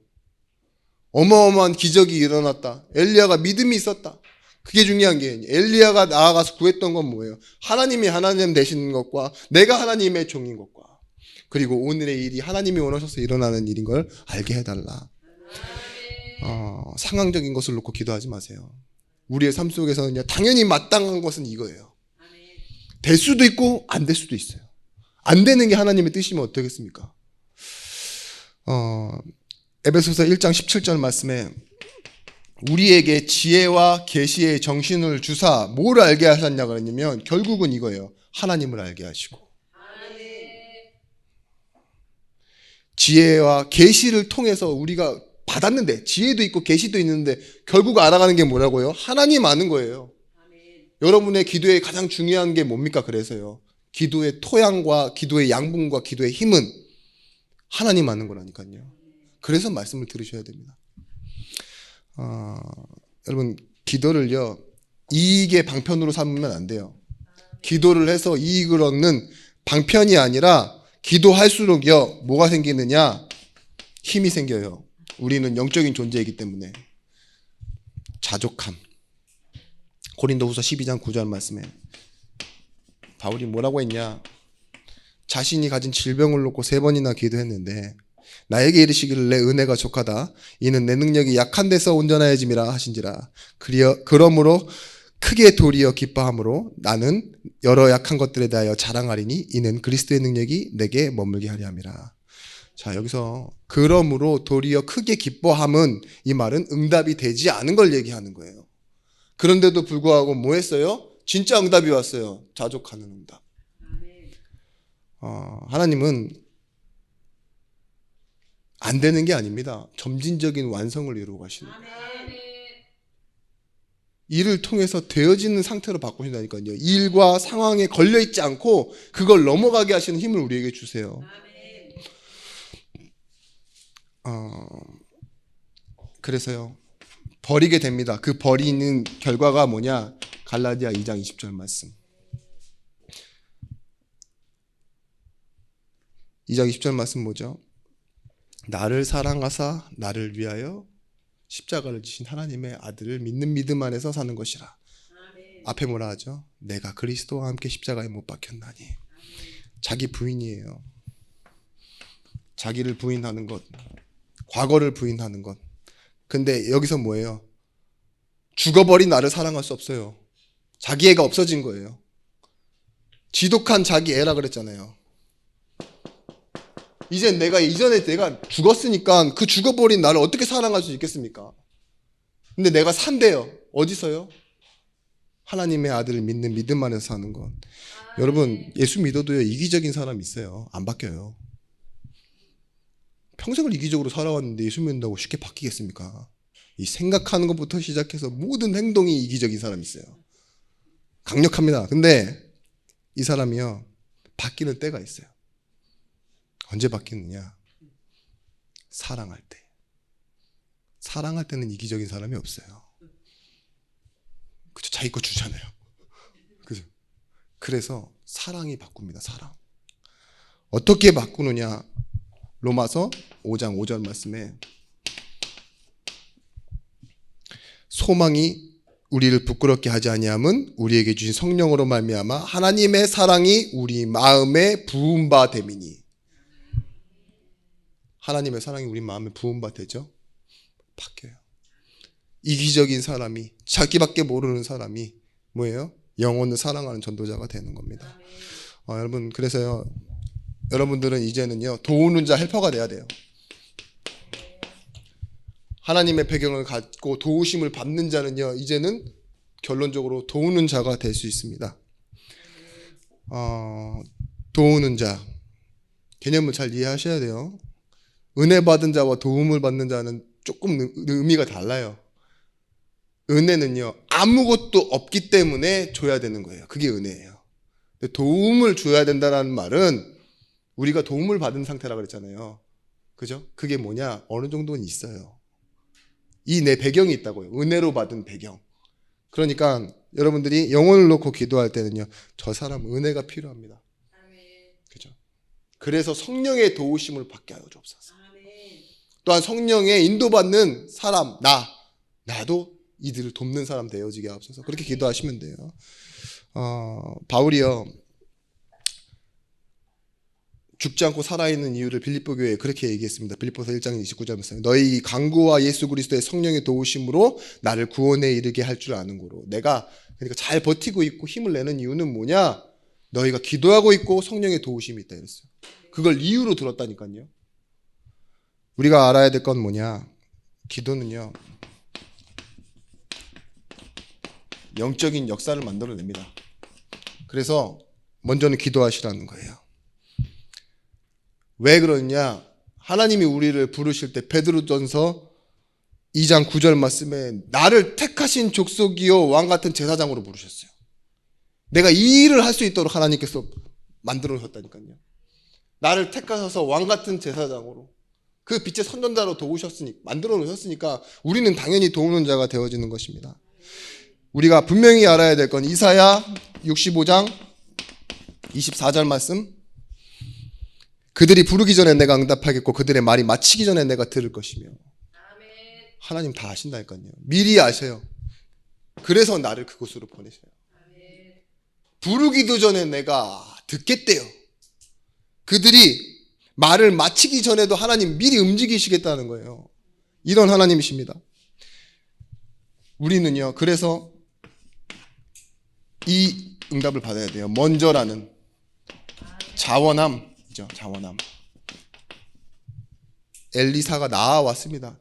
A: 어마어마한 기적이 일어났다. 엘리야가 믿음이 있었다. 그게 중요한 게 엘리야가 나아가서 구했던 건 뭐예요? 하나님이 하나님 되시는 것과 내가 하나님의 종인 것과 그리고 오늘의 일이 하나님이 원하셔서 일어나는 일인 걸 알게 해달라. 상황적인 것을 놓고 기도하지 마세요. 우리의 삶 속에서는요, 당연히 마땅한 것은 이거예요. 될 수도 있고 안 될 수도 있어요. 안 되는 게 하나님의 뜻이면 어떻겠습니까? 에베소서 1장 17절 말씀에 우리에게 지혜와 계시의 정신을 주사 뭘 알게 하셨냐 그러냐면 결국은 이거예요. 하나님을 알게 하시고 지혜와 계시를 통해서 우리가 받았는데 지혜도 있고 계시도 있는데 결국 알아가는 게 뭐라고요? 하나님 아는 거예요. 아멘. 여러분의 기도에 가장 중요한 게 뭡니까? 그래서요. 기도의 토양과 기도의 양분과 기도의 힘은 하나님 아는 거라니까요. 그래서 말씀을 들으셔야 됩니다. 여러분 기도를요. 이익의 방편으로 삼으면 안 돼요. 기도를 해서 이익을 얻는 방편이 아니라 기도할수록요. 뭐가 생기느냐? 힘이 생겨요. 우리는 영적인 존재이기 때문에 자족함. 고린도후서 12장 9절 말씀에 바울이 뭐라고 했냐? 자신이 가진 질병을 놓고 3번이나 기도했는데 나에게 이르시기를 내 은혜가 족하다. 이는 내 능력이 약한 데서 온전하여짐이라 하신지라. 그러므로 크게 도리어 기뻐함으로 나는 여러 약한 것들에 대하여 자랑하리니 이는 그리스도의 능력이 내게 머물게 하려 함이라. 자, 여기서 그러므로 도리어 크게 기뻐함은 이 말은 응답이 되지 않은 걸 얘기하는 거예요. 그런데도 불구하고 뭐 했어요? 진짜 응답이 왔어요. 자족하는 응답. 하나님은 안 되는 게 아닙니다. 점진적인 완성을 이루고 가시는 거예요. 일을 통해서 되어지는 상태로 바꾸신다니까요. 일과 상황에 걸려있지 않고 그걸 넘어가게 하시는 힘을 우리에게 주세요. 그래서요, 버리게 됩니다. 그 버리는 결과가 뭐냐? 갈라디아 2장 20절 말씀. 2장 20절 말씀 뭐죠? 나를 사랑하사 나를 위하여 십자가를 지신 하나님의 아들을 믿는 믿음 안에서 사는 것이라. 아멘. 앞에 뭐라 하죠? 내가 그리스도와 함께 십자가에 못 박혔나니. 아멘. 자기 부인이에요. 자기를 부인하는 것, 과거를 부인하는 것. 근데 여기서 뭐예요? 죽어버린 나를 사랑할 수 없어요. 자기 애가 없어진 거예요. 지독한 자기 애라 그랬잖아요. 이제 이전에 내가 죽었으니까 그 죽어버린 나를 어떻게 사랑할 수 있겠습니까? 근데 내가 산대요. 어디서요? 하나님의 아들을 믿는 믿음 안에서 사는 것. 여러분, 예수 믿어도요, 이기적인 사람이 있어요. 안 바뀌어요. 평생을 이기적으로 살아왔는데 예수 믿는다고 쉽게 바뀌겠습니까? 이 생각하는 것부터 시작해서 모든 행동이 이기적인 사람이 있어요. 강력합니다. 근데 이 사람이요, 바뀌는 때가 있어요. 언제 바뀌느냐? 사랑할 때. 사랑할 때는 이기적인 사람이 없어요. 그죠? 자기 거 주잖아요. 그죠? 그래서 사랑이 바꿉니다. 사랑. 어떻게 바꾸느냐? 로마서 5장 5절 말씀에 소망이 우리를 부끄럽게 하지 아니함은 우리에게 주신 성령으로 말미암아 하나님의 사랑이 우리 마음에 부은 바 됨이니. 하나님의 사랑이 우리 마음에 부은 바 되죠? 바뀌어요. 이기적인 사람이, 자기밖에 모르는 사람이 뭐예요? 영혼을 사랑하는 전도자가 되는 겁니다. 여러분, 그래서요, 여러분들은 이제는요, 도우는 자 헬퍼가 돼야 돼요. 하나님의 배경을 갖고 도우심을 받는 자는요, 이제는 결론적으로 도우는 자가 될 수 있습니다. 도우는 자, 개념을 잘 이해하셔야 돼요. 은혜 받은 자와 도움을 받는 자는 조금 의미가 달라요. 은혜는요, 아무것도 없기 때문에 줘야 되는 거예요. 그게 은혜예요. 근데 도움을 줘야 된다는 말은 우리가 도움을 받은 상태라 그랬잖아요. 그죠? 그게 뭐냐? 어느 정도는 있어요. 이 내 배경이 있다고요. 은혜로 받은 배경. 그러니까 여러분들이 영혼을 놓고 기도할 때는요, 저 사람 은혜가 필요합니다. 그죠? 그래서 성령의 도우심을 받게 하여 주옵소서. 또한 성령의 인도받는 사람, 나도 이들을 돕는 사람 되어지게 하옵소서. 그렇게 기도하시면 돼요. 바울이요, 죽지 않고 살아있는 이유를 빌립보 교회에 그렇게 얘기했습니다. 빌립보서 1장 29절 말씀. 너희 강구와 예수 그리스도의 성령의 도우심으로 나를 구원에 이르게 할 줄 아는 고로. 내가 그러니까 잘 버티고 있고 힘을 내는 이유는 뭐냐? 너희가 기도하고 있고 성령의 도우심이 있다 이랬어요. 그걸 이유로 들었다니까요. 우리가 알아야 될 건 뭐냐? 기도는요, 영적인 역사를 만들어냅니다. 그래서 먼저는 기도하시라는 거예요. 왜 그러냐? 하나님이 우리를 부르실 때 베드로전서 2장 9절 말씀에 나를 택하신 족속이요 왕 같은 제사장으로 부르셨어요. 내가 이 일을 할 수 있도록 하나님께서 만들어 놓으셨다니까요. 나를 택하셔서 왕 같은 제사장으로 그 빛의 선전자로 도우셨으니 만들어 놓으셨으니까 우리는 당연히 도우는 자가 되어지는 것입니다. 우리가 분명히 알아야 될 건 이사야 65장 24절 말씀. 그들이 부르기 전에 내가 응답하겠고 그들의 말이 마치기 전에 내가 들을 것이며. 하나님 다 아신다니까요. 미리 아셔요. 그래서 나를 그곳으로 보내셔요. 부르기도 전에 내가 듣겠대요. 그들이 말을 마치기 전에도 하나님 미리 움직이시겠다는 거예요. 이런 하나님이십니다. 우리는요, 그래서 이 응답을 받아야 돼요. 먼저라는 자원함이죠. 자원함. 엘리사가 나아왔습니다.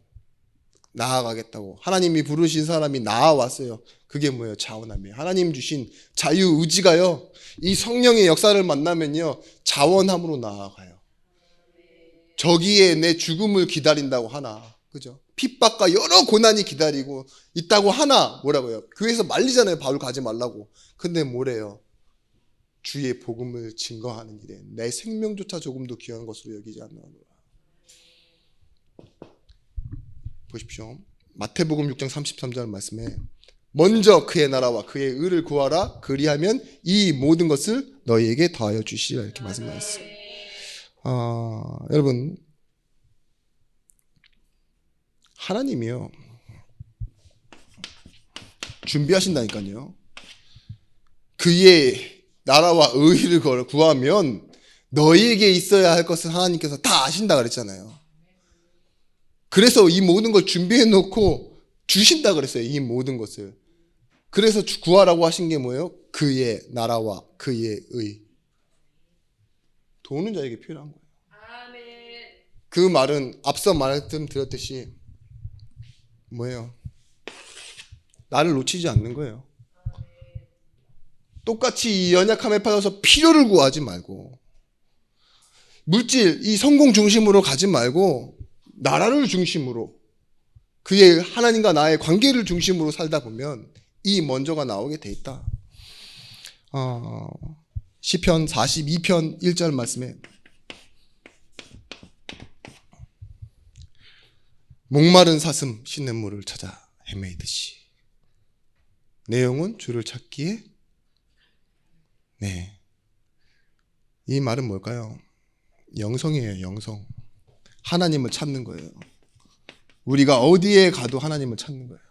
A: 나아가겠다고. 하나님이 부르신 사람이 나아왔어요. 그게 뭐예요? 자원함이에요. 하나님 주신 자유의지가요, 이 성령의 역사를 만나면요, 자원함으로 나아가요. 저기에 내 죽음을 기다린다고 하나, 그죠? 핍박과 여러 고난이 기다리고 있다고 하나, 뭐라고요? 교회에서 말리잖아요. 바울 가지 말라고. 근데 뭐래요? 주의 복음을 증거하는 일에 내 생명조차 조금도 귀한 것으로 여기지 않노라. 보십시오. 마태복음 6장 33절 말씀에 먼저 그의 나라와 그의 의를 구하라. 그리하면 이 모든 것을 너희에게 더하여 주시리라. 이렇게 말씀하셨어요. 여러분, 하나님이요, 준비하신다니까요. 그의 나라와 의를 구하면 너희에게 있어야 할 것을 하나님께서 다 아신다 그랬잖아요. 그래서 이 모든 걸 준비해 놓고 주신다 그랬어요. 이 모든 것을. 그래서 구하라고 하신 게 뭐예요? 그의 나라와 그의 의. 도는 자에게 필요한 거예요. 그 말은 앞서 말씀드렸듯이 뭐예요? 나를 놓치지 않는 거예요. 똑같이 이 연약함에 빠져서 필요를 구하지 말고, 물질, 이 성공 중심으로 가지 말고 나라를 중심으로, 그의 하나님과 나의 관계를 중심으로 살다 보면 이 먼저가 나오게 돼 있다. 시편 42편 1절 말씀에 목마른 사슴 씻는 물을 찾아 헤매이듯이 내 영혼 주를 찾기에. 네, 이 말은 뭘까요? 영성이에요. 영성. 하나님을 찾는 거예요. 우리가 어디에 가도 하나님을 찾는 거예요.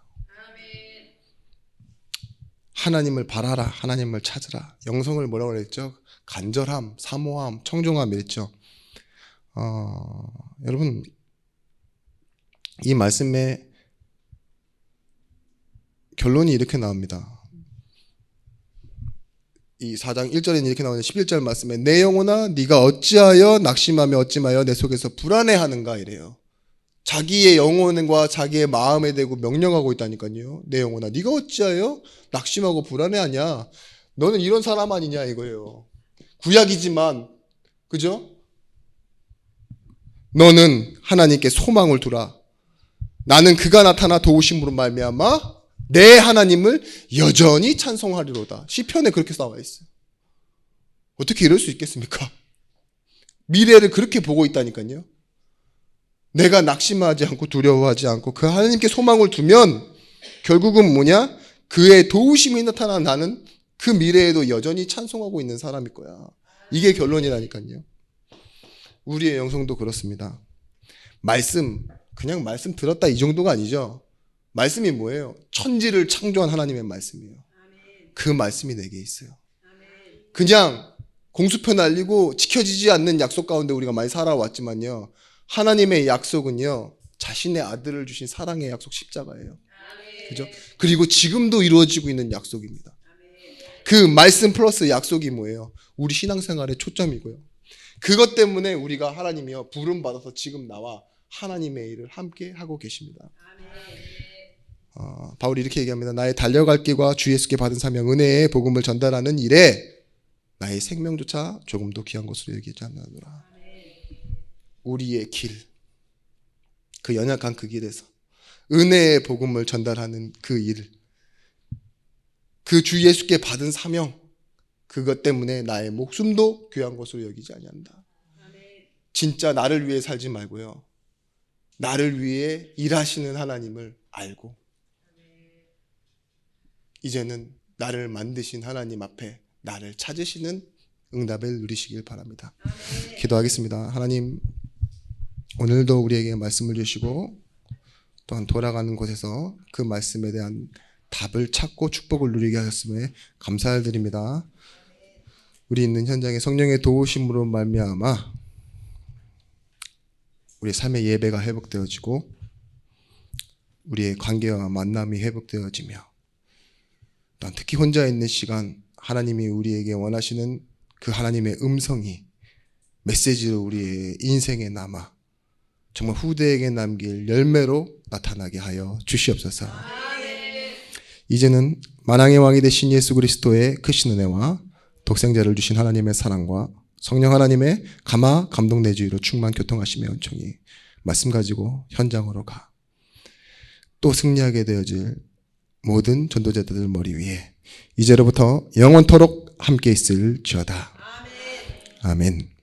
A: 하나님을 바라라. 하나님을 찾으라. 영성을 뭐라고 그랬죠? 간절함, 사모함, 청종함 이랬죠. 여러분, 이 말씀의 결론이 이렇게 나옵니다. 이 4장 1절에는 이렇게 나오는 11절 말씀에 내 영혼아 네가 어찌하여 낙심하며 어찌하여 내 속에서 불안해하는가 이래요. 자기의 영혼과 자기의 마음에 대고 명령하고 있다니까요. 내 영혼아 네가 어찌하여 낙심하고 불안해하냐. 너는 이런 사람 아니냐 이거예요. 구약이지만, 그죠? 너는 하나님께 소망을 두라. 나는 그가 나타나 도우심으로 말미암아 내 하나님을 여전히 찬송하리로다. 시편에 그렇게 나와 있어요. 어떻게 이럴 수 있겠습니까? 미래를 그렇게 보고 있다니까요. 내가 낙심하지 않고 두려워하지 않고 그 하나님께 소망을 두면 결국은 뭐냐? 그의 도우심이 나타나 나는 그 미래에도 여전히 찬송하고 있는 사람일 거야. 이게 결론이라니까요. 우리의 영성도 그렇습니다. 말씀, 그냥 말씀 들었다 이 정도가 아니죠. 말씀이 뭐예요? 천지를 창조한 하나님의 말씀이에요. 그 말씀이 내게 있어요. 그냥 공수표 날리고 지켜지지 않는 약속 가운데 우리가 많이 살아왔지만요, 하나님의 약속은요, 자신의 아들을 주신 사랑의 약속 십자가예요. 그죠? 그리고 지금도 이루어지고 있는 약속입니다. 그 말씀 플러스 약속이 뭐예요? 우리 신앙생활의 초점이고요. 그것 때문에 우리가 하나님이요, 부름 받아서 지금 나와 하나님의 일을 함께 하고 계십니다. 바울이 이렇게 얘기합니다. 나의 달려갈 길과 주 예수께 받은 사명 은혜의 복음을 전달하는 일에 나의 생명조차 조금도 귀한 것으로 여기지 않노라. 우리의 길, 그 연약한 그 길에서 은혜의 복음을 전달하는 그 일, 그 주 예수께 받은 사명, 그것 때문에 나의 목숨도 귀한 것으로 여기지 아니한다. 진짜 나를 위해 살지 말고요, 나를 위해 일하시는 하나님을 알고 이제는 나를 만드신 하나님 앞에 나를 찾으시는 응답을 누리시길 바랍니다. 기도하겠습니다. 하나님, 오늘도 우리에게 말씀을 주시고 또한 돌아가는 곳에서 그 말씀에 대한 답을 찾고 축복을 누리게 하셨음에 감사를 드립니다. 우리 있는 현장에 성령의 도우심으로 말미암아 우리의 삶의 예배가 회복되어지고 우리의 관계와 만남이 회복되어지며 또한 특히 혼자 있는 시간 하나님이 우리에게 원하시는 그 하나님의 음성이 메시지로 우리의 인생에 남아 정말 후대에게 남길 열매로 나타나게 하여 주시옵소서. 이제는 만왕의 왕이 되신 예수 그리스도의 크신 은혜와 독생자를 주신 하나님의 사랑과 성령 하나님의 감화 감동 내주의로 충만 교통하심의 은총이 말씀 가지고 현장으로 가 또 승리하게 되어질 모든 전도자들 머리 위에 이제로부터 영원토록 함께 있을지어다. 아멘.